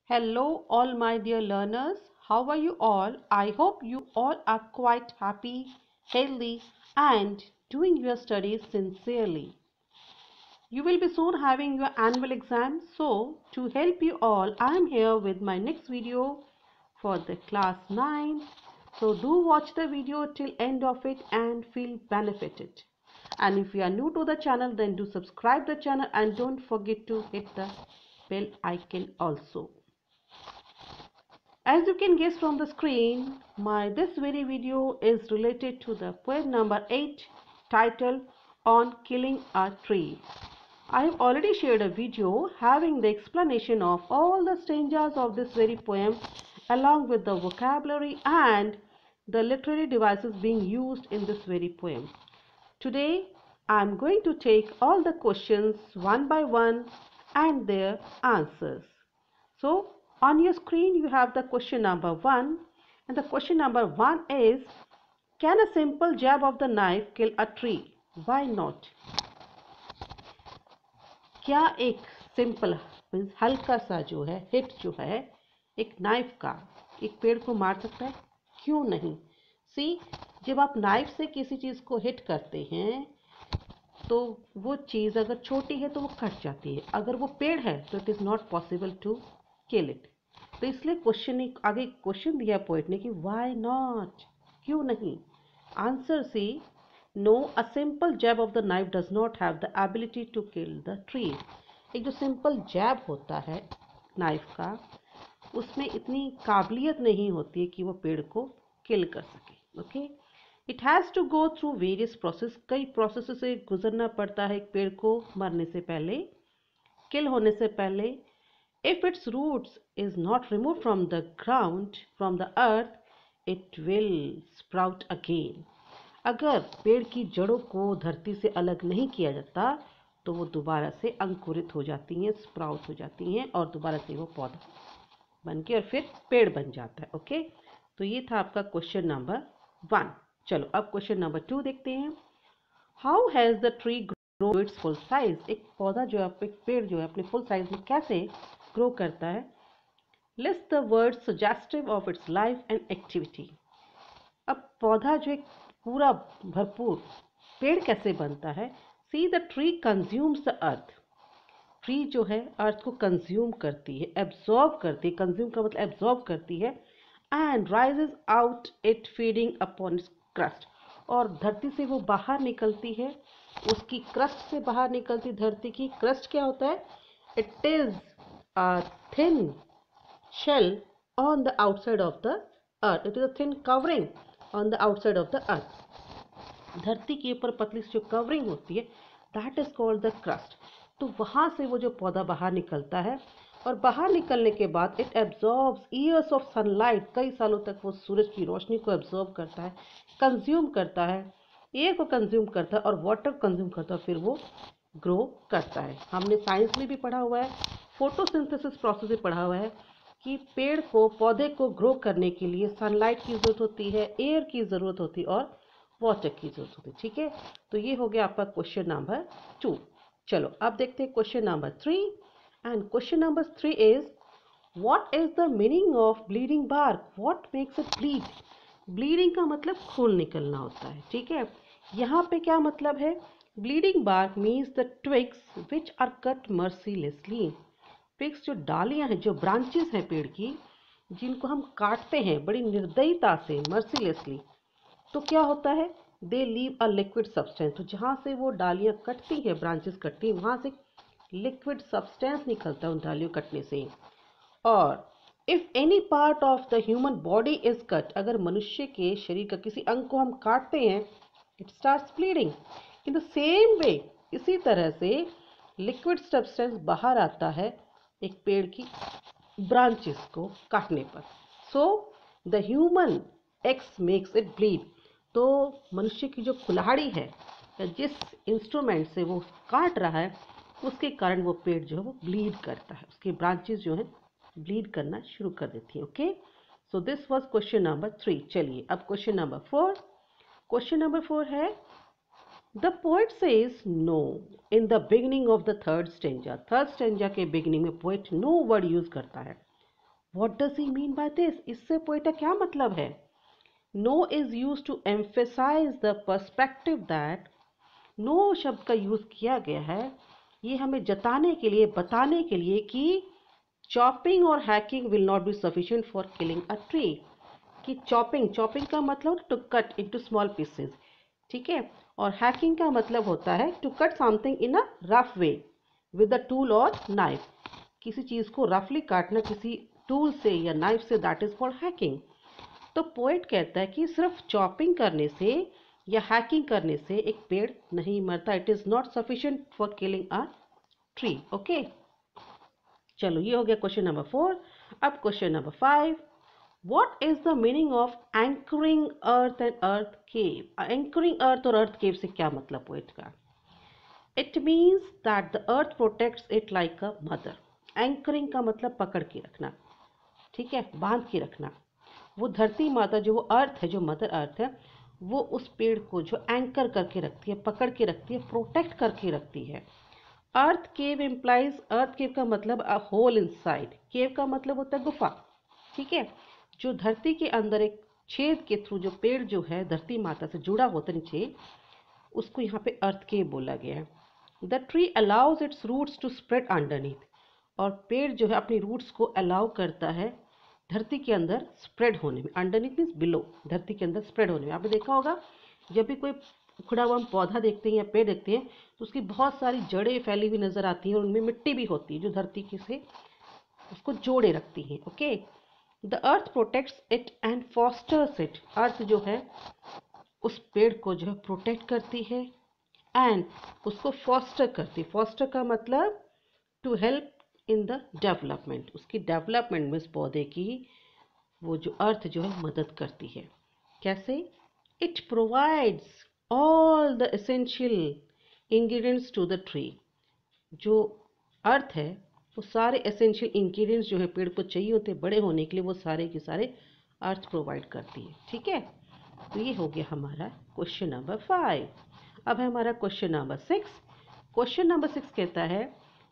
Hello, all my dear learners. How are you all? I hope you all are quite happy, healthy, and doing your studies sincerely. You will be soon having your annual exam. So, to help you all, I am here with my next video for the class 9. So, do watch the video till end of it and feel benefited. And if you are new to the channel, then do subscribe the channel and don't forget to hit the bell icon also. As you can guess from the screen, this very video is related to the poem number 8 titled On Killing a Tree. I have already shared a video having the explanation of all the stanzas of this very poem along with the vocabulary and the literary devices being used in this very poem. Today I am going to take all the questions one by one and their answers. So on your screen you have the question number 1, and the question number 1 is, can a simple jab of the knife kill a tree? Why not? क्या एक simple means हल्का सा जो है hit जो है एक knife का एक पेड़ को मार सकता है? क्यों नहीं? सी, जब आप नाइफ से किसी चीज़ को हिट करते हैं तो वो चीज़ अगर छोटी है तो वो कट जाती है, अगर वो पेड़ है तो it is not possible to kill it. तो इसलिए क्वेश्चन आगे क्वेश्चन दिया पोइट ने कि व्हाई नॉट, क्यों नहीं। Answer see, no, a simple jab of the knife does not have the ability to kill the tree. एक जो सिंपल जैब होता है नाइफ का, उसमें इतनी काबिलियत नहीं होती है कि वो पेड़ को किल कर सके। Okay, it has to go through various process, कई प्रोसेस से गुजरना पड़ता है एक पेड़ को मरने से पहले, किल होने से पहले। If its roots is not removed from the ground, from the earth, it will sprout again. अगर पेड़ की जड़ों को धरती से अलग नहीं किया जाता तो वो दोबारा से अंकुरित हो जाती हैं, स्प्राउट हो जाती हैं और दोबारा से वो पौधा बन के और फिर पेड़ बन जाता है। ओके, तो ये था आपका क्वेश्चन नंबर 1। चलो अब क्वेश्चन नंबर 2 देखते हैं। How has the tree grow it's full size? एक पौधा जो है, एक पेड़ जो है अपने फुल साइज में कैसे ग्रो करता है? List the words suggestive of its life and activity. अब पौधा जो एक पूरा भरपूर पेड़ कैसे बनता है? See, the tree consumes the earth. Tree जो है अर्थ को कंज्यूम करती है, एब्जॉर्ब करती है, कंज्यूम का मतलब एब्जॉर्ब करती है, and rises out it feeding upon its crust. और धरती से वो बाहर निकलती है, उसकी क्रस्ट से बाहर निकलती। धरती की क्रस्ट क्या होता है? It is a thin shell on the outside of the earth. It is a thin covering on the outside of the earth. धरती के ऊपर पतली सी जो कवरिंग होती है, that is called the crust. तो वहाँ से वो जो पौधा बाहर निकलता है और बाहर निकलने के बाद it absorbs years of sunlight, कई सालों तक वो सूरज की रोशनी को एब्जॉर्ब करता है, कंज्यूम करता है, एयर को कंज्यूम करता है और वाटर कंज्यूम करता है, फिर वो ग्रो करता है। हमने साइंस में भी पढ़ा हुआ है, फोटोसिंथेसिस प्रोसेस में पढ़ा हुआ है कि पेड़ को, पौधे को ग्रो करने के लिए सनलाइट की ज़रूरत होती है, एयर की ज़रूरत होती है और वाटर की ज़रूरत होती है। ठीक है, तो ये हो गया आपका क्वेश्चन नंबर 2। चलो अब देखते हैं question number 3। And question number 3 is, what is the meaning of bleeding bark? What makes it bleed? Bleeding का मतलब खून निकलना होता है। ठीक है, यहाँ पे क्या मतलब है? Bleeding bark means the twigs which are cut mercilessly. Twigs जो डालियाँ हैं, जो ब्रांचेस हैं पेड़ की, जिनको हम काटते हैं बड़ी निर्दयता से, मर्सीलेसली, तो क्या होता है? दे लीव अ लिक्विड सब्सटेंस। तो जहाँ से वो डालियाँ कटती हैं, ब्रांचेस कटती हैं, वहाँ से लिक्विड सब्सटेंस निकलता है उन डालियों कटने से। और if any part of the human body is cut, अगर मनुष्य के शरीर का किसी अंग को हम काटते हैं, it starts bleeding. In the same way, इसी तरह से लिक्विड सब्सटेंस बाहर आता है एक पेड़ की ब्रांचेस को काटने पर। So the human x makes it bleed. तो मनुष्य की जो कुल्हाड़ी है या जिस इंस्ट्रूमेंट से वो काट रहा है, उसके कारण वो पेड़ जो है वो ब्लीड करता है, उसकी ब्रांचेस जो है ब्लीड करना शुरू कर देती है। Okay, so this was question number 3। चलिए अब क्वेश्चन नंबर 4। क्वेश्चन नंबर 4 है, the poet says no in the beginning of the third stanza. Third stanza के बिगिनिंग में पोएट नो वर्ड यूज करता है। What does he mean by this? इससे poet का क्या मतलब है? No is use to emphasize the perspective that, no शब्द का यूज किया गया है ये हमें जताने के लिए, बताने के लिए कि चॉपिंग और hacking will not be sufficient for killing a tree. कि चॉपिंग, चॉपिंग का मतलब to cut into small pieces, ठीक है, और हैकिंग का मतलब होता है to cut something in a rough way with a tool और नाइफ। किसी चीज़ को रफली काटना किसी टूल से या नाइफ से, दैट इज कॉल्ड हैकिंग। तो पोएट कहता है कि सिर्फ चॉपिंग करने से या हैकिंग करने से एक पेड़ नहीं मरता, it is not sufficient for killing a tree. Okay, चलो ये हो गया क्वेश्चन नंबर 4। अब question number 5, what is the meaning of anchoring earth and earth cave? Anchoring earth और अर्थ केव से क्या मतलब पोएट का? It means that the earth protects it like a mother. Anchoring का मतलब पकड़ के रखना, ठीक है, बांध के रखना। वो धरती माता जो वो अर्थ है, जो मदर अर्थ है, वो उस पेड़ को जो एंकर करके रखती है, पकड़ के रखती है, प्रोटेक्ट करके रखती है। अर्थ केव इम्प्लाइज, अर्थ केव का मतलब अ होल इनसाइड, केव का मतलब होता है गुफा, ठीक है, जो धरती के अंदर एक छेद के थ्रू जो पेड़ जो है धरती माता से जुड़ा होता है नीचे, उसको यहाँ पे अर्थ केव बोला गया है। The tree allows its roots to spread underneath, और पेड़ जो है अपनी रूट्स को अलाउ करता है धरती के अंदर स्प्रेड होने में। अंडरनीथ मीन्स बिलो, धरती के अंदर स्प्रेड होने में। आपने देखा होगा जब भी कोई उखड़ा हुआ हम पौधा देखते हैं या पेड़ देखते हैं तो उसकी बहुत सारी जड़ें फैली हुई नजर आती हैं और उनमें मिट्टी भी होती है जो धरती के से उसको जोड़े रखती हैं। Okay, the earth protects it and fosters it, earth जो है उस पेड़ को जो है प्रोटेक्ट करती है एंड उसको फॉस्टर करती है। फॉस्टर का मतलब to help in the development, उसकी डेवलपमेंट में उस पौधे की वो जो अर्थ जो है मदद करती है। कैसे? It provides all the essential ingredients to the tree, जो अर्थ है वो सारे एसेंशियल इंग्रेडिएंट्स जो है पेड़ को चाहिए होते हैं बड़े होने के लिए, वो सारे के सारे अर्थ प्रोवाइड करती है, ठीक है। तो ये हो गया हमारा क्वेश्चन नंबर 5। अब है हमारा क्वेश्चन नंबर 6। क्वेश्चन नंबर 6 कहता है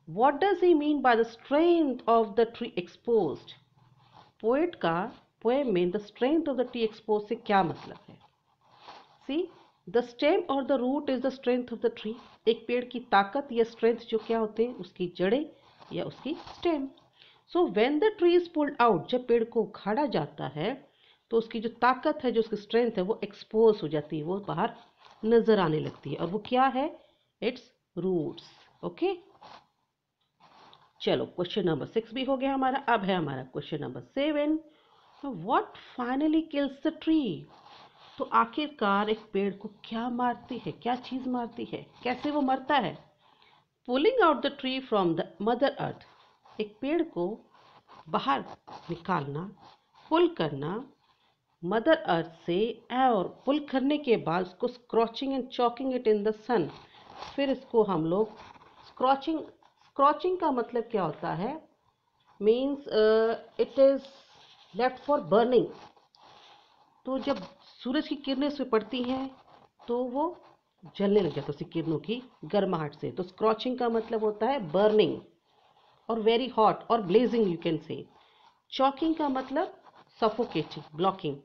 what does he mean by the strength of the tree exposed? Poet का पोएम में the strength of the tree expose से क्या मतलब है? सी, द स्टेम और the root is the strength of the tree. एक पेड़ की ताकत या स्ट्रेंथ जो क्या होते हैं, उसकी जड़ें या उसकी stem. So when the tree is pulled out, जब पेड़ को उखाड़ा जाता है तो उसकी जो ताकत है, जो उसकी स्ट्रेंथ है, वो एक्सपोज हो जाती है, वो बाहर नजर आने लगती है, और वो क्या है? Its roots. ओके, चलो क्वेश्चन नंबर 6 भी हो गया हमारा। अब है हमारा question number 7, what finally kills the tree? तो आखिरकार एक पेड़ को क्या मारती है, क्या चीज मारती है, कैसे वो मरता है? Pulling out the tree from the mother earth, एक पेड़ को बाहर निकालना, पुल करना मदर अर्थ से, और पुल करने के बाद उसको scorching and choking it in the sun. फिर इसको हम लोग स्क्रॉचिंग, स्क्रॉचिंग का मतलब क्या होता है? Means it is left for burning. तो जब सूरज की किरणें उस पर पड़ती हैं तो वो जलने लग जाता है उसकी किरणों की गर्माहट से। तो स्क्रॉचिंग का मतलब होता है बर्निंग और वेरी हॉट और blazing you can say. Choking का मतलब suffocating, blocking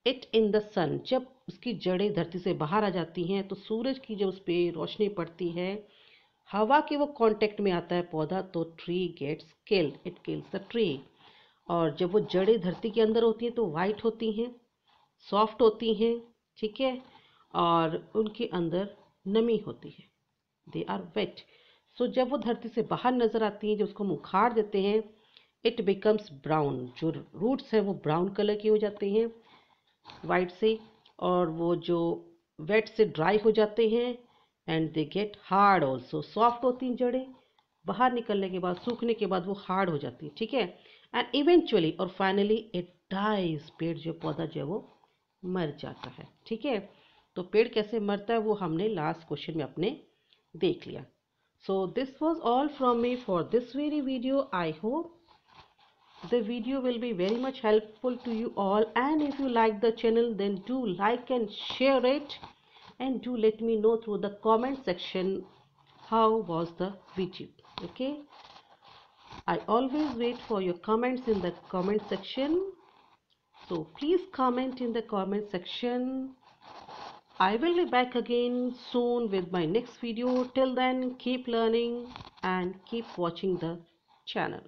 it in the sun, जब उसकी जड़ें धरती से बाहर आ जाती हैं तो सूरज की जब उस पर रोशनी पड़ती है, हवा के वो कांटेक्ट में आता है पौधा, तो tree gets killed, it kills the tree. और जब वो जड़ें धरती के अंदर होती हैं तो वाइट होती हैं, सॉफ्ट होती हैं, ठीक है, और उनके अंदर नमी होती है, दे आर वेट। सो जब वो धरती से बाहर नजर आती हैं, जब उसको हम उखाड़ देते हैं, इट बिकम्स ब्राउन, जो रूट्स हैं वो ब्राउन कलर के हो जाते हैं वाइट से, और वो जो वेट से ड्राई हो जाते हैं and they get hard also, soft होती हैं जड़ें, बाहर निकलने के बाद, सूखने के बाद वो हार्ड हो जाती है, ठीक है। एंड इवेंचुअली और फाइनली इट डाइज, पेड़ जो पौधा जो है वो मर जाता है, ठीक है। तो पेड़ कैसे मरता है वो हमने लास्ट क्वेश्चन में अपने देख लिया। So this was all from me for this very video. I hope the video will be very much helpful to you all, and if you like the channel then do like and share it, and do let me know through the comment section how was the video. Okay, I always wait for your comments in the comment section. So please comment in the comment section. I will be back again soon with my next video. Till then, keep learning and keep watching the channel.